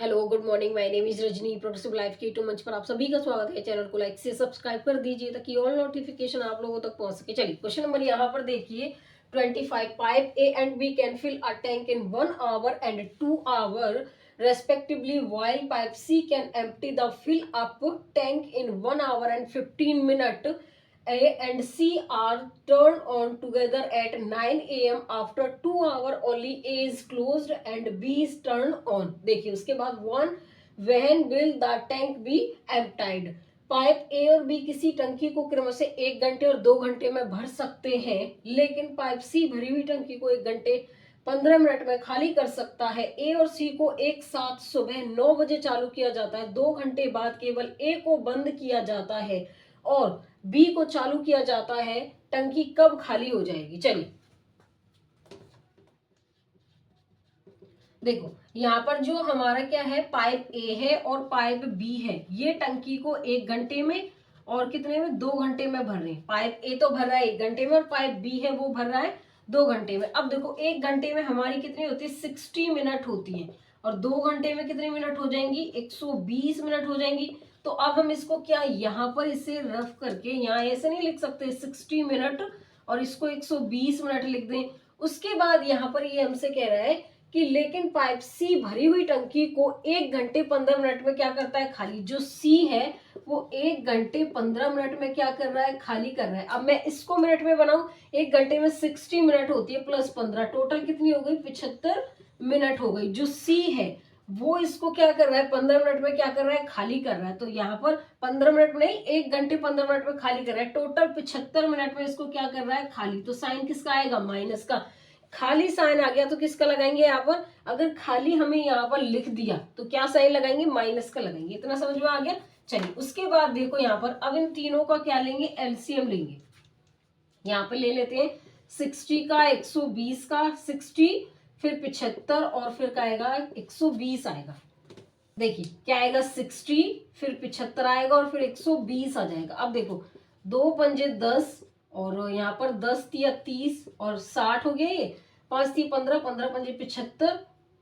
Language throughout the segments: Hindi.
Hello good morning, my name is Rajni. Progressive life के यूट्यूब मंच पर आप सभी का स्वागत है। चैनल को लाइक से सब्सक्राइब कर दीजिए ताकि ऑल नोटिफिकेशन आप लोगों तक पहुंच सके। चलिए क्वेश्चन नंबर यहाँ पर देखिए 25। Pipe A and B can fill a tank in 1 hour and 2 hour respectively, while pipe C can empty the fill up tank in 1 hour and 15 minutes. A and C are turned on together at 9 a.m. After 2 hours only A is closed and B is turned on. देखिए उसके बाद one, when will the tank be emptied? Pipe ए और बी किसी टंकी को क्रम से 1 घंटे और 2 घंटे में भर सकते हैं, लेकिन पाइप सी भरी हुई टंकी को 1 घंटे 15 मिनट में खाली कर सकता है। ए और सी को एक साथ सुबह 9 बजे चालू किया जाता है, 2 घंटे बाद केवल ए को बंद किया जाता है और बी को चालू किया जाता है। टंकी कब खाली हो जाएगी? चलिए देखो यहाँ पर जो हमारा क्या है, पाइप ए है और पाइप बी है। ये टंकी को 1 घंटे में और कितने में 2 घंटे में भर रहे हैं। पाइप ए तो भर रहा है 1 घंटे में और पाइप बी है वो भर रहा है 2 घंटे में। अब देखो 1 घंटे में हमारी कितनी होती है, 60 मिनट होती है और 2 घंटे में कितने मिनट हो जाएंगी, 120 मिनट हो जाएंगी। तो अब हम इसको क्या यहाँ पर इसे रफ करके यहाँ ऐसे नहीं लिख सकते 60 मिनट और इसको 120 मिनट लिख दें। उसके बाद यहाँ पर ये हमसे कह रहा है कि लेकिन पाइप सी भरी हुई टंकी को 1 घंटे 15 मिनट में क्या करता है, खाली। जो सी है वो 1 घंटे 15 मिनट में क्या कर रहा है, खाली कर रहा है। अब मैं इसको मिनट में बनाऊं, 1 घंटे में 60 मिनट होती है प्लस 15, टोटल कितनी हो गई, 75 मिनट हो गई। जो सी है वो इसको क्या कर रहा है, 15 मिनट में क्या कर रहा है, खाली कर रहा है। तो यहाँ पर 15 मिनट में नहीं, 1 घंटे 15 मिनट में खाली कर रहा है। टोटल 75 मिनट में इसको क्या कर रहा है, खाली। तो साइन किसका आएगा, माइनस का। खाली साइन आ गया तो किसका लगाएंगे यहाँ पर, अगर खाली हमें यहाँ पर लिख दिया तो क्या साइन लगाएंगे, माइनस का लगाएंगे। इतना समझ में आ गया। चलिए उसके बाद देखो यहाँ पर अब इन तीनों का क्या लेंगे, एलसीएम लेंगे। यहाँ पे ले लेते हैं 60 का, 120 का, 60 फिर 75 और फिर क्या आएगा, 120 आएगा। देखिए क्या आएगा, 60 फिर 75 आएगा और फिर 120 आ जाएगा। अब देखो 2 पंजे 10 और यहाँ पर 10 तिया 30 और 60 हो गया। ये 5 तिया 15, 15 पंजे 75,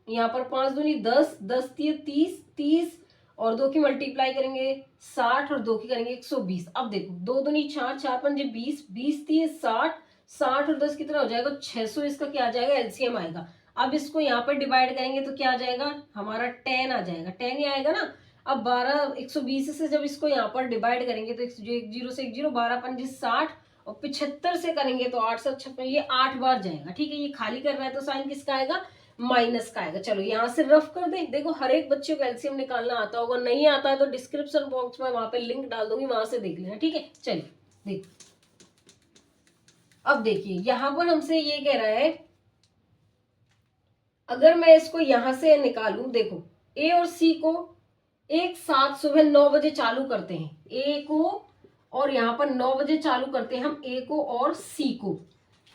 यहाँ पर 5 दूनी 10, 10 तिया 30, 30 और 2 की मल्टीप्लाई करेंगे 60 और 2 की करेंगे 120। अब देखो 2 दूनी 4, 4 पंजे 20, 20 तिया 60, 60 और 10 कितना हो जाएगा, 600। इसका क्या आ जाएगा, एलसीएम आएगा। अब इसको यहाँ पर डिवाइड करेंगे तो क्या आ जाएगा, हमारा 10 आ जाएगा, 10 ही आएगा ना। अब 12 120 से जब इसको यहाँ पर डिवाइड करेंगे तो 1 0 से 1 0, 12 पंजे 60 और 75 से करेंगे तो 8 7 56, ये 8 बार जाएगा। ठीक है, ये खाली कर रहा है तो साइन किसका आएगा, माइनस का आएगा। चलो यहाँ से रफ कर दे। देखो हर एक बच्चे को एलसीएम निकालना आता होगा, नहीं आता है तो डिस्क्रिप्शन बॉक्स में वहां पे लिंक डाल दूंगी, वहां से देख लेना। ठीक है, चलिए देख। अब देखिए यहाँ पर हमसे ये कह रहा है, अगर मैं इसको यहां से निकालूं, देखो ए और सी को एक साथ सुबह 9 बजे चालू करते हैं, ए को और यहाँ पर 9 बजे चालू करते हैं हम ए को और सी को।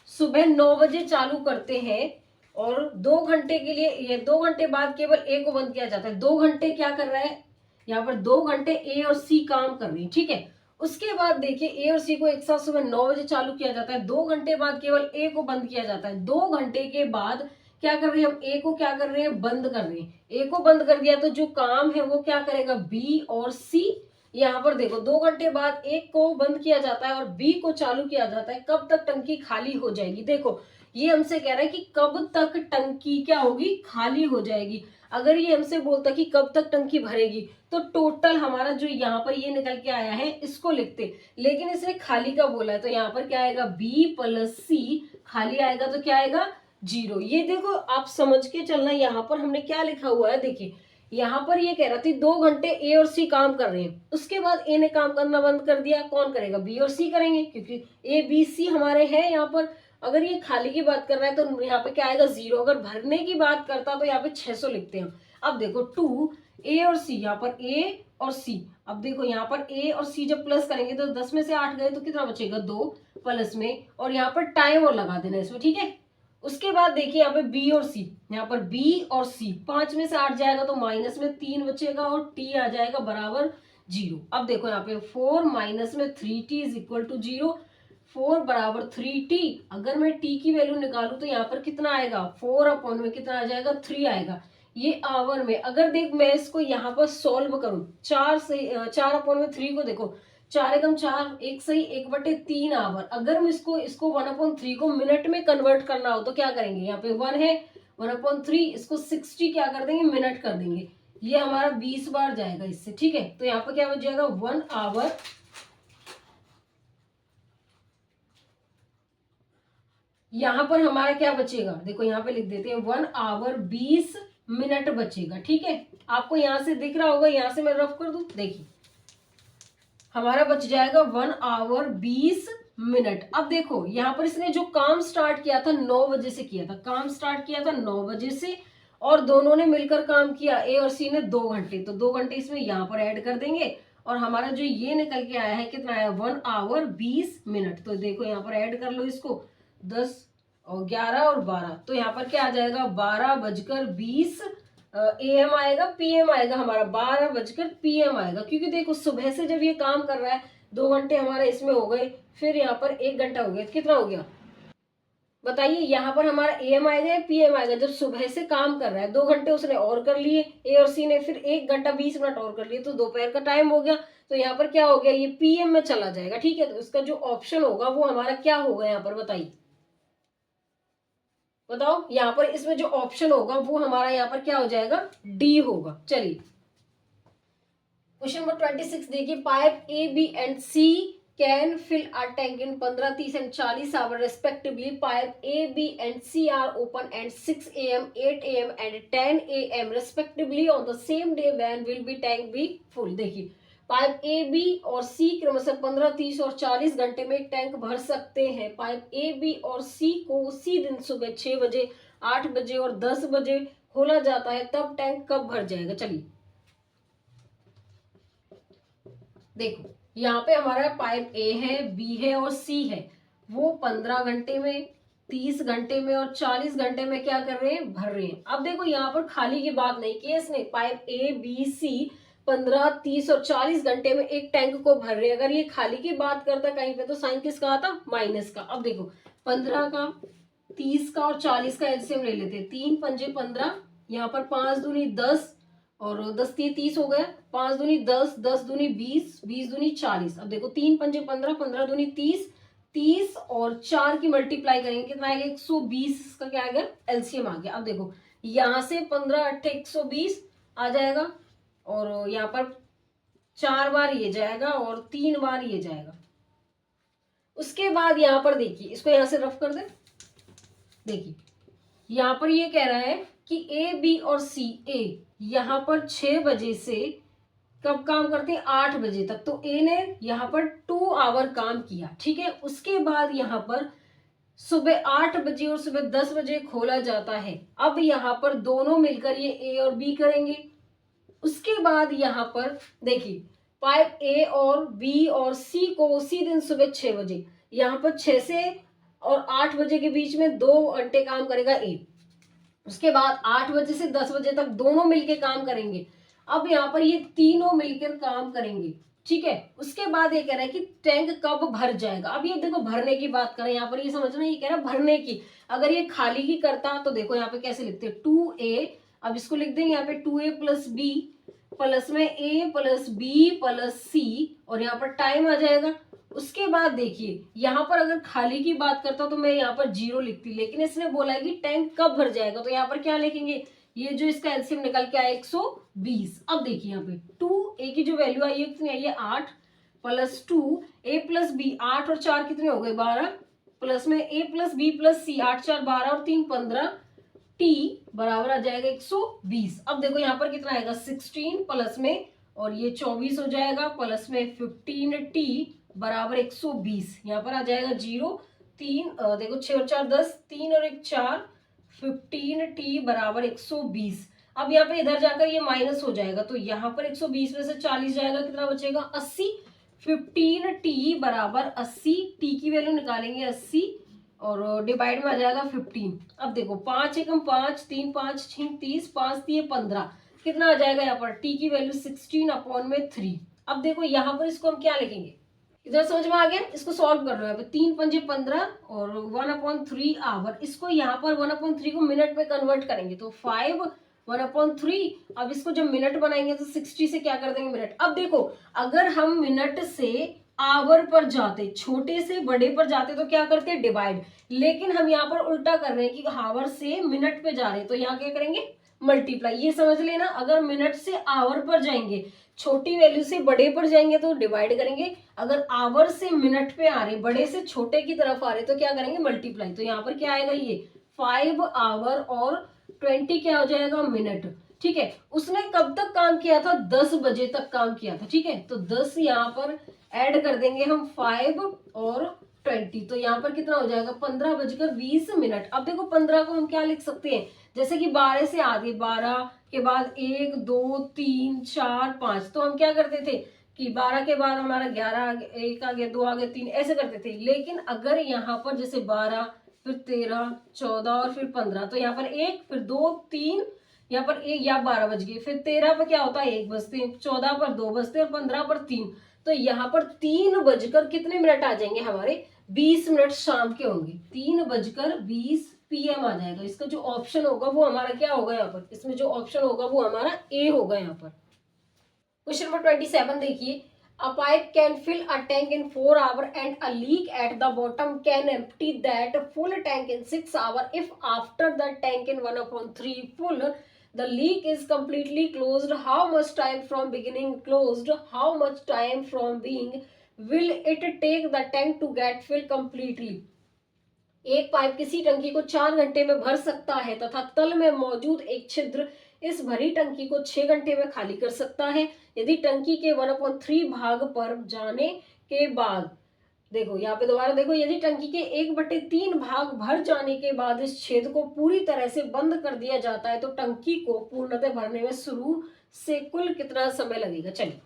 सुबह 9 बजे चालू करते हैं और 2 घंटे के लिए, ये 2 घंटे बाद केवल ए को बंद किया जाता है। 2 घंटे क्या कर रहा है, यहाँ पर 2 घंटे ए और सी काम कर रही है। ठीक है, उसके बाद देखिए ए और सी को एक साथ सुबह 9 बजे चालू किया जाता है, 2 घंटे बाद केवल ए को बंद किया जाता है। 2 घंटे के बाद क्या कर रहे हैं हम, ए को क्या कर रहे हैं, बंद कर रहे हैं। ए को बंद कर दिया तो जो काम है वो क्या करेगा, बी और सी। यहाँ पर देखो 2 घंटे बाद एक को बंद किया जाता है और बी को चालू किया जाता है। कब तक टंकी खाली हो जाएगी, देखो ये हमसे कह रहा है कि कब तक टंकी क्या होगी, खाली हो जाएगी। अगर ये हमसे बोलता कि कब तक टंकी भरेगी तो टोटल हमारा जो यहाँ पर ये निकल के आया है इसको लिखते, लेकिन इसने खाली का बोला है तो यहाँ पर क्या आएगा, बी प्लस सी। खाली आएगा तो क्या आएगा, 0। ये देखो आप समझ के चलना, यहाँ पर हमने क्या लिखा हुआ है, देखिए यहाँ पर ये कह रहा था 2 घंटे ए और सी काम कर रहे हैं, उसके बाद ए ने काम करना बंद कर दिया, कौन करेगा, बी और सी करेंगे, क्योंकि ए बी सी हमारे हैं यहाँ पर। अगर ये खाली की बात कर रहा है तो यहाँ पे क्या आएगा, 0। अगर भरने की बात करता तो यहाँ पे 600 लिखते हैं। अब देखो 2 ए और सी, यहाँ पर ए और सी। अब देखो यहाँ पर ए और सी जब प्लस करेंगे तो 10 में से 8 गए तो कितना बचेगा, 2 प्लस में, और यहाँ पर टाइम और लगा देना इसमें। ठीक है, उसके बाद देखिए यहाँ पे बी और सी, यहाँ पर बी और सी 5 में से 8 जाएगा तो माइनस में 3 बचेगा और टी आ जाएगा बराबर 0। अब देखो यहाँ पे 4 माइनस में 3t इज इक्वल टू 0, 4 बराबर 3t। अगर मैं t की वैल्यू निकालू तो यहाँ पर कितना आएगा, 4 अपॉन में कितना आ जाएगा, 3 आएगा। ये आवर में, अगर देख मैं इसको यहाँ पर सॉल्व करूं, 4/3 को देखो, 4 एकम 4, एक सही 1/3 आवर। अगर मैं इसको 1/3 को मिनट में कन्वर्ट करना हो तो क्या करेंगे, यहाँ पे 1 है, 1/3 इसको 60 क्या कर देंगे, मिनट कर देंगे। ये हमारा 20 बार जाएगा इससे, ठीक है। तो यहाँ पर क्या बच जाएगा, 1 आवर, यहाँ पर हमारा क्या बचेगा, देखो यहाँ पे लिख देते हैं 1 आवर 20 मिनट बचेगा, ठीक है। आपको यहाँ से दिख रहा होगा, यहाँ से मैं रफ कर दूं, देखिए हमारा बच जाएगा 1 आवर 20 मिनट। अब देखो यहाँ पर इसने जो काम स्टार्ट किया था 9 बजे से किया था, काम स्टार्ट किया था 9 बजे से, और दोनों ने मिलकर काम किया, ए और सी ने 2 घंटे, तो 2 घंटे इसमें यहाँ पर ऐड कर देंगे, और हमारा जो ये निकल के आया है कितना आया, 1 आवर 20 मिनट। तो देखो यहाँ पर ऐड कर लो इसको, 10 और 11 और 12, तो यहाँ पर क्या आ जाएगा, 12:20 AM आएगा, PM आएगा, हमारा 12 PM आएगा। क्योंकि देखो सुबह से जब ये काम कर रहा है, 2 घंटे हमारे इसमें हो गए, फिर यहाँ पर 1 घंटा हो गया, कितना हो गया बताइए। यहाँ पर हमारा AM आएगा या PM आएगा, जब सुबह से काम कर रहा है, 2 घंटे उसने और कर लिए, ए और सी ने, फिर 1 घंटा 20 मिनट और कर लिए, तो दोपहर का टाइम हो गया। तो यहाँ पर क्या हो गया, ये PM में चला जाएगा, ठीक है। तो इसका जो ऑप्शन होगा वो हमारा क्या होगा, यहाँ पर बताइए, बताओ। यहाँ पर इसमें जो ऑप्शन होगा वो हमारा यहाँ पर क्या हो जाएगा, डी होगा। चलिए क्वेश्चन नंबर 26 देखिए, pipe A B and C can fill a tank in 15, 30 and 40 hour respectively. Pipe A B and C are open at 6 AM, 8 AM and 10 AM respectively on the same day, when will be tank be full. देखिए पाइप ए बी और सी क्रमशः 15, 30 और 40 घंटे में टैंक भर सकते हैं। पाइप ए बी और सी को उसी दिन सुबह 6 बजे, 8 बजे और 10 बजे खोला जाता है, तब टैंक कब भर जाएगा। चलिए देखो यहाँ पे हमारा पाइप ए है, बी है और सी है, वो 15 घंटे में, 30 घंटे में और 40 घंटे में क्या कर रहे हैं, भर रहे हैं। अब देखो यहाँ पर खाली की बात नहीं की इसने, पाइप ए बी सी 15, 30 और 40 घंटे में एक टैंक को भर रहे हैं। अगर ये खाली की बात करता कहीं पे तो साइन किसका आता, माइनस का। अब देखो 15 का, 30 का और 40 का एलसीएम ले लेते हैं, 3 पंजे 15, यहाँ पर 5 दूनी 10 और 10 तीन 30 हो गया, 5 दूनी 10, 10 दूनी 20, 20 दूनी 40। अब देखो 3 पंजे 15, 15 दूनी 30, 30 और 4 की मल्टीप्लाई करेंगे कितना आएगा, 120 का क्या आ गया, एलसीएम आ गया। अब देखो यहाँ से 15 8 120 आ जाएगा, और यहाँ पर 4 बार ये जाएगा और 3 बार ये जाएगा। उसके बाद यहाँ पर देखिए, इसको यहाँ से रफ कर दे, देखिए यहाँ पर ये कह रहा है कि ए बी और सी, ए यहाँ पर 6 बजे से कब काम करते हैं, 8 बजे तक, तो ए ने यहाँ पर 2 आवर काम किया, ठीक है। उसके बाद यहाँ पर सुबह 8 बजे और सुबह 10 बजे खोला जाता है। अब यहाँ पर दोनों मिलकर ये ए और बी करेंगे। उसके बाद यहाँ पर देखिए पाइप ए और बी और सी को उसी दिन सुबह 6 बजे, यहाँ पर 6 से और 8 बजे के बीच में 2 घंटे काम करेगा ए। उसके बाद 8 बजे से 10 बजे तक दोनों मिलके काम करेंगे। अब यहाँ पर ये तीनों मिलकर काम करेंगे, ठीक है। उसके बाद ये कह रहा है कि टैंक कब भर जाएगा। अब ये देखो भरने की बात करें, यहाँ पर ये समझना, ये कह रहा है भरने की। अगर ये खाली की करता तो देखो यहाँ पे कैसे लिखते हैं, 2A, अब इसको लिख देंगे यहाँ पे 2A प्लस बी प्लस में A प्लस बी प्लस सी, और यहाँ पर टाइम आ जाएगा। उसके बाद देखिए यहाँ पर अगर खाली की बात करता तो मैं यहाँ पर 0 लिखती, लेकिन इसने बोला है कि टैंक कब भर जाएगा, तो यहाँ पर क्या लिखेंगे, ये जो इसका एलसीएम निकल के आया 120। अब देखिए यहाँ पे 2A की जो वैल्यू आई है कितनी आई है, 8 प्लस 2A प्लस बी, 8 और 4 कितने हो गए, 12, प्लस में A plus B plus C, 8 4 12 और 3 15, टी बराबर आ जाएगा 120। अब देखो यहाँ पर कितना आएगा, 16 प्लस में और ये 24 हो जाएगा, प्लस में 15T बराबर 120। यहाँ पर आ जाएगा 0, 3 देखो 6 और 4 10, 3 और 1 4, 15T बराबर 120। अब यहाँ पे इधर जाकर ये माइनस हो जाएगा, तो यहाँ पर 120 में से 40 जाएगा, कितना बचेगा 80। 15T बराबर 80, टी की वैल्यू निकालेंगे 80 और डिवाइड में आ जाएगा 15। अब देखो 5 एकम 5, 3 5 6 30, 5 3 15, कितना आ जाएगा यहाँ पर, टी की वैल्यू 16/3। अब देखो यहाँ पर इसको हम क्या लिखेंगे, इधर समझ में आ गया, इसको सॉल्व कर लो। यहाँ पे 3 पंजे 15 और 1/3 आवर, इसको यहाँ पर 1/3 को मिनट में कन्वर्ट करेंगे तो 5 1/3। अब इसको जब मिनट बनाएंगे तो 60 से क्या कर देंगे मिनट। अब देखो अगर हम मिनट से आवर पर जाते, छोटे से बड़े पर जाते तो क्या करते हैं डिवाइड, लेकिन हम यहाँ पर उल्टा कर रहे हैं कि आवर से मिनट पे जा रहे हैं तो यहाँ क्या करेंगे मल्टीप्लाई। ये समझ लेना, अगर मिनट से आवर पर जाएंगे, छोटी वैल्यू से बड़े पर जाएंगे तो डिवाइड करेंगे, अगर आवर से मिनट पे आ रहे, बड़े से छोटे की तरफ आ रहे तो क्या करेंगे मल्टीप्लाई। तो यहाँ पर क्या आएगा ये 5 आवर और 20 क्या हो जाएगा मिनट। ठीक है, उसने कब तक काम किया था 10 बजे तक काम किया था। ठीक है, तो 10 यहाँ पर ऐड कर देंगे हम 5 और 20, तो यहाँ पर कितना हो जाएगा 15:20। अब देखो 15 को हम क्या लिख सकते हैं, जैसे कि 12 से आगे 12 के बाद 1 2 3 4 5, तो हम क्या करते थे कि 12 के बाद हमारा 11 आगे, 1 आगे 2 आगे 3 ऐसे करते थे। लेकिन अगर यहाँ पर जैसे 12 फिर 13 14 और फिर 15, तो यहाँ पर 1 फिर 2 3, यहाँ पर 1 या 12 बज गए, फिर 13 पर क्या होता है 1 बजते, 14 पर 2 बजते और 15 पर 3, तो यहाँ पर 3 बजकर कितने मिनट आ जाएंगे हमारे 20 मिनट शाम के होंगे, 3:20 PM आ जाएगा। इसका जो ऑप्शन होगा वो हमारा क्या होगा यहाँ पर, इसमें जो ऑप्शन होगा वो हमारा ए होगा यहाँ पर। क्वेश्चन नंबर 27 देखिए, a pipe can fill a tank in 4 hours and a leak at the bottom can empty that full tank in 6 hours if after the tank in 1/3 full the leak is completely closed, how much time from beginning closed, how much time from being will it take the tank to get filled completely। एक पाइप किसी टंकी को 4 घंटे में भर सकता है तथा तल में मौजूद एक छिद्र इस भरी टंकी को 6 घंटे में खाली कर सकता है यदि टंकी के 1/3 भाग पर जाने के बाद, देखो यहाँ पे दोबारा देखो, यदि टंकी के 1/3 भाग भर जाने के बाद इस छेद को पूरी तरह से बंद कर दिया जाता है तो टंकी को पूर्णतः भरने में शुरू से कुल कितना समय लगेगा। चलिए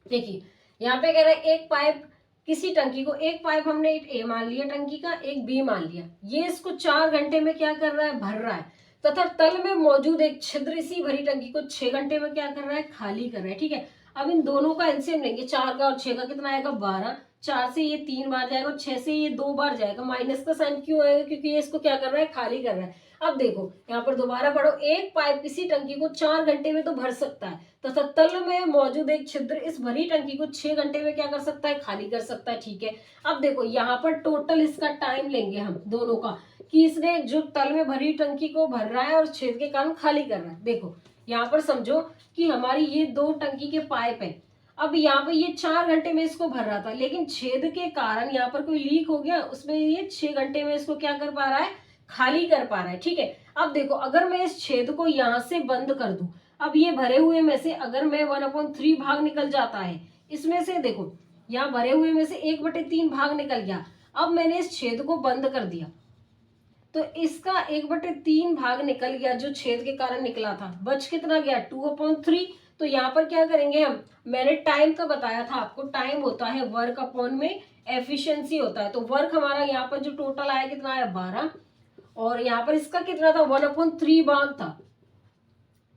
देखिए, यहाँ पे कह रहा है एक पाइप किसी टंकी को, एक पाइप हमने ए मान लिया टंकी का, एक बी मान लिया, ये इसको 4 घंटे में क्या कर रहा है भर रहा है तथा तल में मौजूद एक छिद्र इसी भरी टंकी को 6 घंटे में क्या कर रहा है खाली कर रहा है। ठीक है, अब इन दोनों का एलसीएम लेंगे, 4 का और 6 का कितना आएगा 12, 4 से ये 3 बार जाएगा, 6 से ये 2 बार जाएगा, माइनस का साइन क्यों आएगा क्योंकि ये इसको क्या कर रहा है खाली कर रहा है। अब देखो यहाँ पर दोबारा पढ़ो, एक पाइप किसी टंकी को 4 घंटे में तो भर सकता है तथा तल में मौजूद एक छिद्र इस भरी टंकी को 6 घंटे में क्या कर सकता है खाली कर सकता है। ठीक है, अब देखो यहाँ पर टोटल इसका टाइम लेंगे हम दोनों का कि इसने जो तल में भरी टंकी को भर रहा है और छेद के कारण खाली कर रहा है। देखो यहाँ पर समझो कि हमारी ये 2 टंकी के पाइप है, अब यहाँ पे ये 4 घंटे में इसको भर रहा था लेकिन छेद के कारण यहाँ पर कोई लीक हो गया, उसमें ये 6 घंटे में इसको क्या कर पा रहा है खाली कर पा रहा है। ठीक है, अब देखो अगर मैं इस छेद को यहाँ से बंद कर दूं, अब ये भरे हुए में से अगर मैं 1/3 भाग निकल जाता है इसमें से, देखो यहाँ भरे हुए में से 1/3 भाग निकल गया, अब मैंने इस छेद को बंद कर दिया तो इसका 1/3 भाग निकल गया जो छेद के कारण निकला था, बच कितना गया 2/3। तो यहाँ पर क्या करेंगे हम, मैंने टाइम का बताया था आपको, टाइम होता है वर्क अपॉन में एफिशिएंसी होता है, तो वर्क हमारा यहाँ पर जो टोटल आया कितना आया 12 और यहाँ पर इसका कितना था 1/3 भाग था।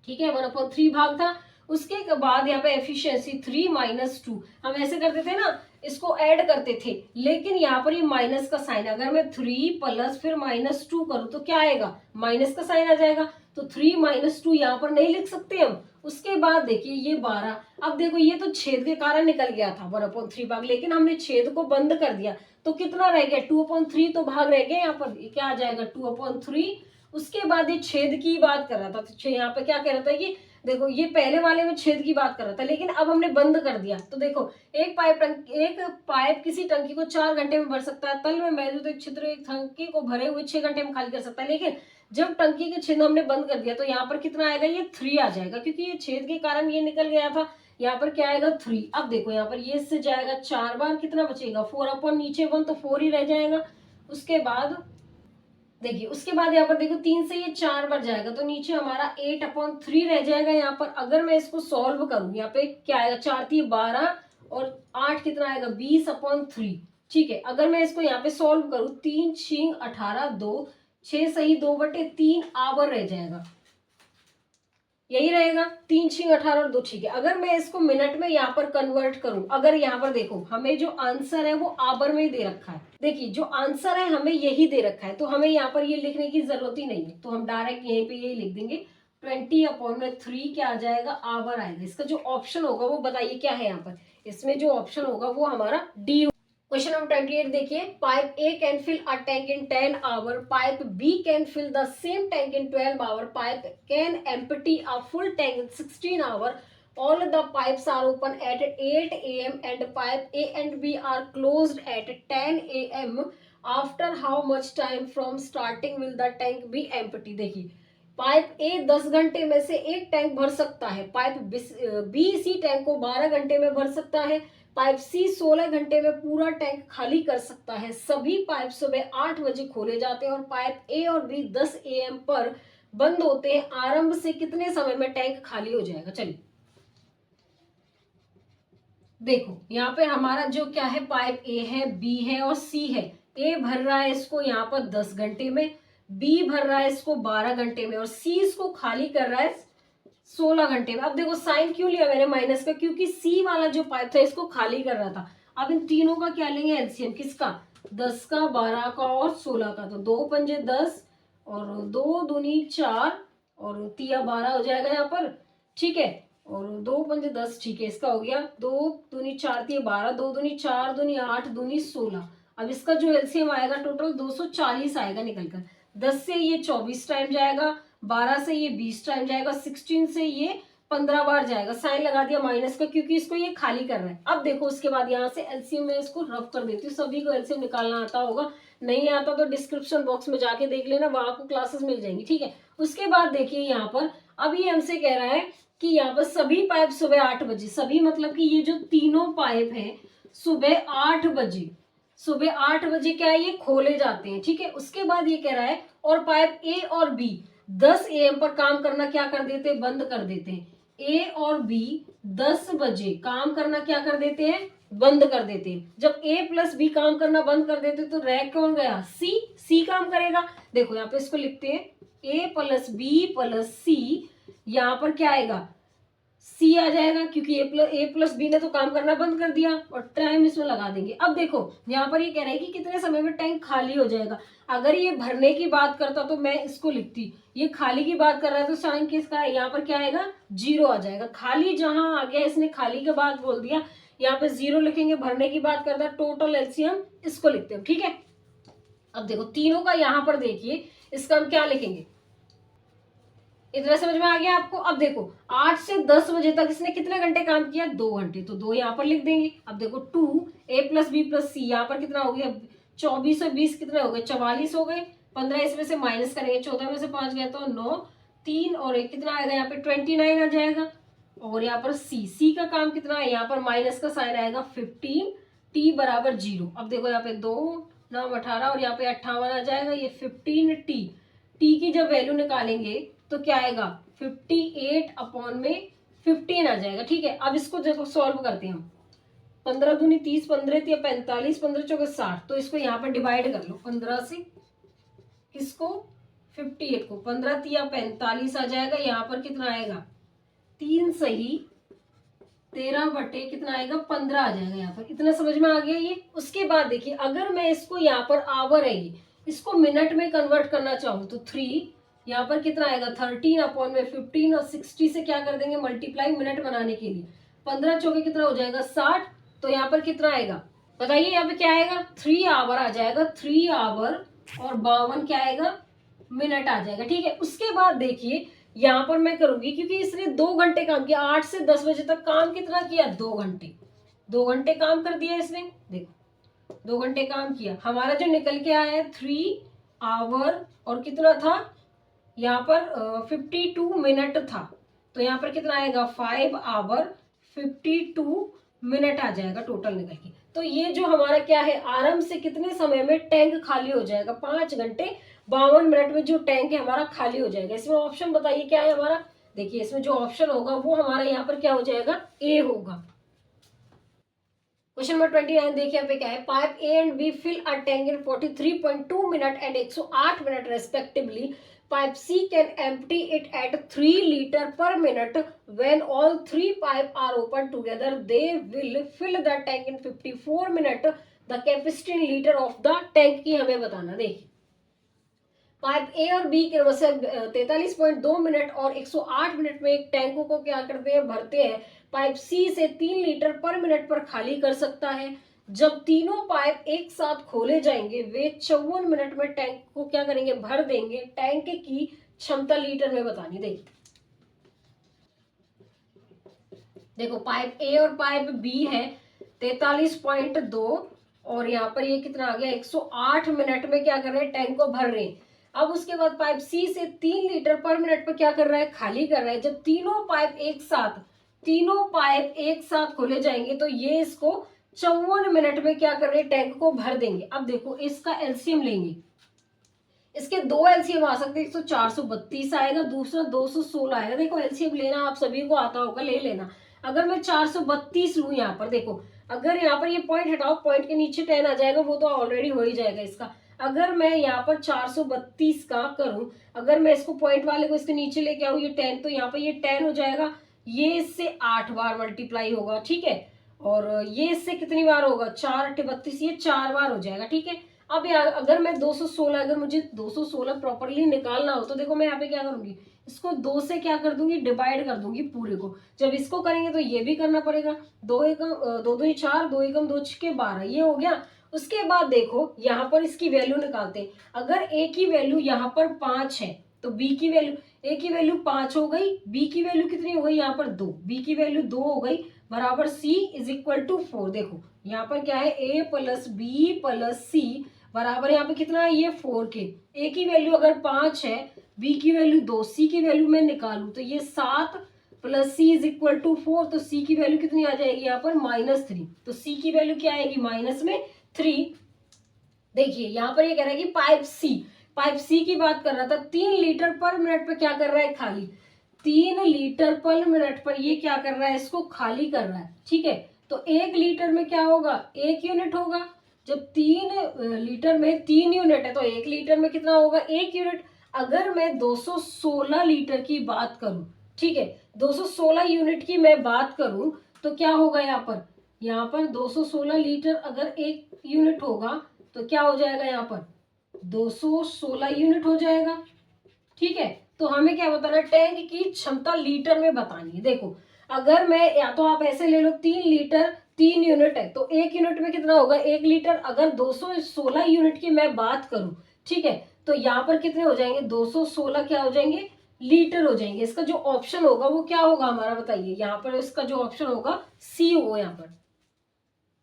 ठीक है, 1/3 भाग था, उसके बाद यहाँ पे एफिशिएंसी 3 - 2, हम ऐसे करते थे ना इसको ऐड करते थे, लेकिन यहाँ पर ये माइनस का साइन, अगर मैं 3 प्लस फिर -2 करूँ तो क्या आएगा माइनस का साइन आ जाएगा, तो 3 - 2 यहाँ पर नहीं लिख सकते हम। उसके बाद देखिए ये 12, अब देखो ये तो छेद के कारण निकल गया था 1/3 भाग, लेकिन हमने छेद को बंद कर दिया तो कितना रह गया 2/3 तो भाग रह गया, यहाँ पर क्या आ जाएगा 2/3। उसके बाद ये छेद की बात कर रहा था, तो यहाँ पे क्या कह रहा था कि देखो ये पहले वाले में छेद की बात कर रहा था लेकिन अब हमने बंद कर दिया, तो देखो एक पाइप किसी टंकी को 4 घंटे में भर सकता है, तल में मौजूद एक छिद्र एक टंकी को भरे हुए 6 घंटे में खाली कर सकता है, लेकिन जब टंकी के छेद हमने बंद कर दिया तो यहाँ पर कितना आएगा ये 3 आ जाएगा क्योंकि ये छेद के कारण ये निकल गया था, यहाँ पर क्या आएगा 3। अब देखो यहाँ पर ये इससे जाएगा 4 बार, कितना बचेगा 4 अपॉन नीचे 1 तो 4 ही रह जाएगा। उसके बाद देखिए, उसके बाद यहाँ पर देखो 3 से ये 4 बार जाएगा तो नीचे हमारा 8/3 रह जाएगा। यहाँ पर अगर मैं इसको सॉल्व करूँ, यहाँ पे क्या आएगा 4 3 12 और 8 कितना आएगा 20/3। ठीक है, अगर मैं इसको यहाँ पे सॉल्व करूँ 3 6 18 2 6 सही 2/3 आवर रह जाएगा। यही रहेगा। 3 6 18 और 2 6 है। अगर मैं इसको मिनट में यहाँ पर कन्वर्ट करूं, अगर यहाँ पर देखो हमें जो आंसर है वो आवर में ही दे रखा है। देखिए जो आंसर है हमें यही दे रखा है, तो हमें यहाँ पर ये लिखने की जरूरत ही नहीं है, तो हम डायरेक्ट यहीं पे यही लिख देंगे 20/3 क्या आ जाएगा, आवर आएगा। इसका जो ऑप्शन होगा वो बताइए क्या है यहाँ पर, इसमें जो ऑप्शन होगा वो हमारा डी। क्वेश्चन नंबर 28 देखिए, pipe A can fill a tank in 10 hour, pipe B can fill the same tank in 12 hour, pipe can empty a full tank in 16 hour, all the pipes are open at 8 a.m. and pipe A and B are closed at 10 a.m. after how much time from starting will the tank be empty। देखिए पाइप ए 10 घंटे में से एक टैंक भर सकता है, पाइप बी इसी टैंक को 12 घंटे में भर सकता है, पाइप सी 16 घंटे में पूरा टैंक खाली कर सकता है। सभी पाइप सुबह 8 बजे खोले जाते हैं और पाइप ए और बी 10 AM पर बंद होते हैं। आरंभ से कितने समय में टैंक खाली हो जाएगा। चलिए देखो यहाँ पे हमारा जो क्या है, पाइप ए है, बी है और सी है। ए भर रहा है इसको यहाँ पर 10 घंटे में, बी भर रहा है इसको 12 घंटे में और सी इसको खाली कर रहा है 16 घंटे में। अब देखो साइन क्यों लिया मैंने माइनस का, क्योंकि सी वाला जो पाइप था इसको खाली कर रहा था। अब इन तीनों का क्या लेंगे एलसीएम, किसका, 10 का, 12 का और 16 का। तो 2 पंजे 10 और 2 दूनी 4 और 3 12 हो जाएगा यहाँ पर, ठीक है। और 2 पंजे 10, ठीक है, इसका हो गया 2 दूनी 4 3 12, 2 दूनी 4 दूनी 8 दूनी 16। अब इसका जो एलसीएम आएगा टोटल 240 आएगा निकलकर। 10 से ये 24 टाइम जाएगा, 12 से ये 20 टाइम जाएगा, 16 से ये 15 बार जाएगा। साइन लगा दिया माइनस का क्योंकि इसको ये खाली कर रहा है। अब देखो उसके बाद यहाँ से एलसीएम में इसको रफ कर देती हूँ। सभी को एलसीएम निकालना आता होगा, नहीं आता तो डिस्क्रिप्शन बॉक्स में जाके देख लेना, वहां आपको क्लासेस मिल जाएंगी, ठीक है। उसके बाद देखिए यहाँ पर अब ये हमसे कह रहा है कि यहाँ पर सभी पाइप सुबह 8 बजे, सभी मतलब कि ये जो तीनों पाइप है सुबह 8 बजे, सुबह 8 बजे क्या है ये खोले जाते हैं, ठीक है। उसके बाद ये कह रहा है और पाइप ए और बी 10 AM पर काम करना क्या कर देते हैं, बंद कर देते हैं। ए और बी 10 बजे काम करना क्या कर देते हैं, बंद कर देते हैं। जब ए प्लस बी काम करना बंद कर देते तो रह कौन गया, सी, सी काम करेगा। देखो यहाँ पे इसको लिखते हैं ए प्लस बी प्लस सी, यहाँ पर क्या आएगा, सी आ जाएगा क्योंकि ए प्लस बी ने तो काम करना बंद कर दिया और टाइम इसमें लगा देंगे। अब देखो यहाँ पर ये कह रहा है कि कितने समय में टैंक खाली हो जाएगा। अगर ये भरने की बात करता तो मैं इसको लिखती, ये खाली की बात कर रहा है तो साइन किसका है, यहाँ पर क्या आएगा, 0 आ जाएगा। खाली जहां आ गया इसने खाली के बाद बोल दिया, यहाँ पे 0 लिखेंगे। भरने की बात करता है टोटल एलसीएम इसको लिखते हैं, ठीक है। अब देखो तीनों का यहाँ पर देखिए, इसका हम क्या लिखेंगे, इतना समझ में आ गया आपको। अब देखो 8 से 10 बजे तक इसने कितने घंटे काम किया, 2 घंटे, तो 2 यहाँ पर लिख देंगे। अब देखो 2 ए प्लस बी प्लस सी, यहाँ पर कितना हो गया, 24 और 20 कितने हो गए, 44 हो गए। 15 इसमें से माइनस करेंगे, 14 में से 5 गया तो 9, 3 और 1 कितना आएगा, यहाँ पे 29 आ जाएगा। और यहाँ पर सी का काम कितना है, यहाँ पर माइनस का साइन आएगा 15, टी बराबर 0। अब देखो यहाँ पे 2 9 18 और यहाँ पे 58 आ जाएगा, ये 15 टी की जब वैल्यू निकालेंगे तो क्या आएगा, 58 में 15 आ जाएगा, ठीक है। अब इसको देखो सॉल्व करते हैं हम। 15 दूनी 30, 15 या 45, 15 चौके 60, तो इसको यहाँ पर डिवाइड कर लो 15 से, किसको, 58 को। 15 या 45 आ जाएगा, यहाँ पर कितना आएगा, 3 सही 13 बटे कितना आएगा, 15 आ जाएगा। यहाँ पर इतना समझ में आ गया ये। उसके बाद देखिए अगर मैं इसको यहाँ पर आवर है ये, इसको मिनट में कन्वर्ट करना चाहूँ तो 3 यहाँ पर कितना आएगा, 13/15 और 60 से क्या कर देंगे मल्टीप्लाई मिनट बनाने के लिए। 15 चौके कितना हो जाएगा 60, तो यहाँ पर कितना आएगा बताइए, यहाँ पे क्या आएगा, 3 आवर आ जाएगा। 3 आवर और 52 क्या आएगा, मिनट आ जाएगा, ठीक है। उसके बाद देखिए यहाँ पर मैं करूंगी क्योंकि इसने 2 घंटे काम किया, 8 से 10 बजे तक काम कितना किया, 2 घंटे, 2 घंटे काम कर दिया इसने। देखो 2 घंटे काम किया, हमारा जो निकल के आया है 3 आवर और कितना था यहाँ पर 52 मिनट था, तो यहाँ पर कितना आएगा 5 आवर 52 मिनट आ जाएगा टोटल निकल के। तो ये जो हमारा क्या है, आरंभ से कितने समय में टैंक खाली हो जाएगा, 5 घंटे 52 मिनट में जो टैंक है हमारा खाली हो जाएगा। इसमें ऑप्शन बताइए क्या है हमारा, देखिए इसमें जो ऑप्शन होगा वो हमारा यहाँ पर क्या हो जाएगा, ए होगा। क्वेश्चन नंबर 29 देखिए यहाँ पे क्या है, pipe A and B fill a tank in 43.2 minute and 108 minute respectively. Pipe C can empty it at 3 liter per minute. When all three pipes are open together, they will fill the tank in 54 minutes. The capacity in liter of the tank की हमें बताना. देखिए पाइप ए और बी के वजह से 43.2 मिनट और 108 मिनट में एक टैंकों को क्या करते हैं, भरते हैं. पाइप सी से 3 लीटर पर मिनट पर खाली कर सकता है. जब तीनों पाइप एक साथ खोले जाएंगे वे 54 मिनट में टैंक को क्या करेंगे, भर देंगे. टैंक की क्षमता लीटर में बतानी. देखो पाइप ए और पाइप बी है 43.2 और यहाँ पर ये कितना आ गया 108 मिनट में क्या कर रहे हैं, टैंक को भर रहे हैं. अब उसके बाद पाइप सी से 3 लीटर पर मिनट पर क्या कर रहा है, खाली कर रहा है. जब तीनों पाइप एक साथ खोले जाएंगे तो ये इसको 54 मिनट में क्या कर रहे हैं, टैंक को भर देंगे. अब देखो इसका एलसीएम लेंगे. इसके दो एलसीएम आ सकते हैं, एक तो 432 आएगा, दूसरा 216 आएगा. देखो एलसीएम लेना आप सभी को आता होगा, ले लेना. अगर मैं 432 लूं यहाँ पर, देखो अगर यहाँ पर ये पॉइंट हटाओ, पॉइंट के नीचे 10 आ जाएगा, वो तो ऑलरेडी हो ही जाएगा इसका. अगर मैं यहाँ पर 432 का करूं, अगर मैं इसको पॉइंट वाले को इसके नीचे लेके आऊं, ये 10, तो यहाँ पर ये 10 हो जाएगा. ये इससे 8 बार मल्टीप्लाई होगा, ठीक है. और ये इससे कितनी बार होगा, 4 8 32, ये 4 बार हो जाएगा, ठीक है. अब यार अगर मैं 216, अगर मुझे 216 प्रॉपरली निकालना हो तो देखो मैं यहाँ पे क्या करूंगी, इसको 2 से क्या कर दूंगी, डिवाइड कर दूंगी पूरे को. जब इसको करेंगे तो ये भी करना पड़ेगा. 2 एकम 2 2 4, 2 एकम 2 6 12, ये हो गया. उसके बाद देखो यहाँ पर इसकी वैल्यू निकालते हैं. अगर ए की वैल्यू यहाँ पर 5 है तो बी की वैल्यू, ए की वैल्यू 5 हो गई, बी की वैल्यू कितनी हो गई यहाँ पर 2, बी की वैल्यू 2 हो गई, बराबर सी इज इक्वल टू 4. देखो यहाँ पर क्या है, ए प्लस बी प्लस सी बराबर यहाँ पे कितना है, ये 4 के. ए की वैल्यू अगर 5 है, बी की वैल्यू 2, सी की वैल्यू मैं निकालू तो ये 7 plus C is equal to 4. तो सी की वैल्यू कितनी आ जाएगी यहाँ पर -3. तो सी की वैल्यू क्या आएगी, -3. देखिए यहाँ पर ये कह रहा है कि पाइप सी की बात कर रहा था, 3 लीटर पर मिनट पर क्या कर रहा है, खाली. 3 लीटर पर मिनट पर ये क्या कर रहा है, इसको खाली कर रहा है, ठीक है. तो 1 लीटर में क्या होगा, 1 यूनिट होगा. जब 3 लीटर में 3 यूनिट है तो 1 लीटर में कितना होगा, 1 यूनिट. अगर मैं 216 लीटर की बात करूं, ठीक है, 216 यूनिट की मैं बात करूं तो क्या होगा यहाँ पर 216 लीटर अगर 1 यूनिट होगा तो क्या हो जाएगा, यहाँ पर 216 यूनिट हो जाएगा, ठीक है. तो हमें क्या बताना है, टैंक की क्षमता लीटर में बतानी है. देखो अगर मैं, या तो आप ऐसे ले लो, 3 लीटर 3 यूनिट है तो 1 यूनिट में कितना होगा, 1 लीटर. अगर 216 यूनिट की मैं बात करूं, ठीक है, तो यहाँ पर कितने हो जाएंगे, 216 क्या हो जाएंगे, लीटर हो जाएंगे. इसका जो ऑप्शन होगा वो क्या होगा हमारा, बताइए. यहाँ पर इसका जो ऑप्शन होगा सी होगा यहाँ पर.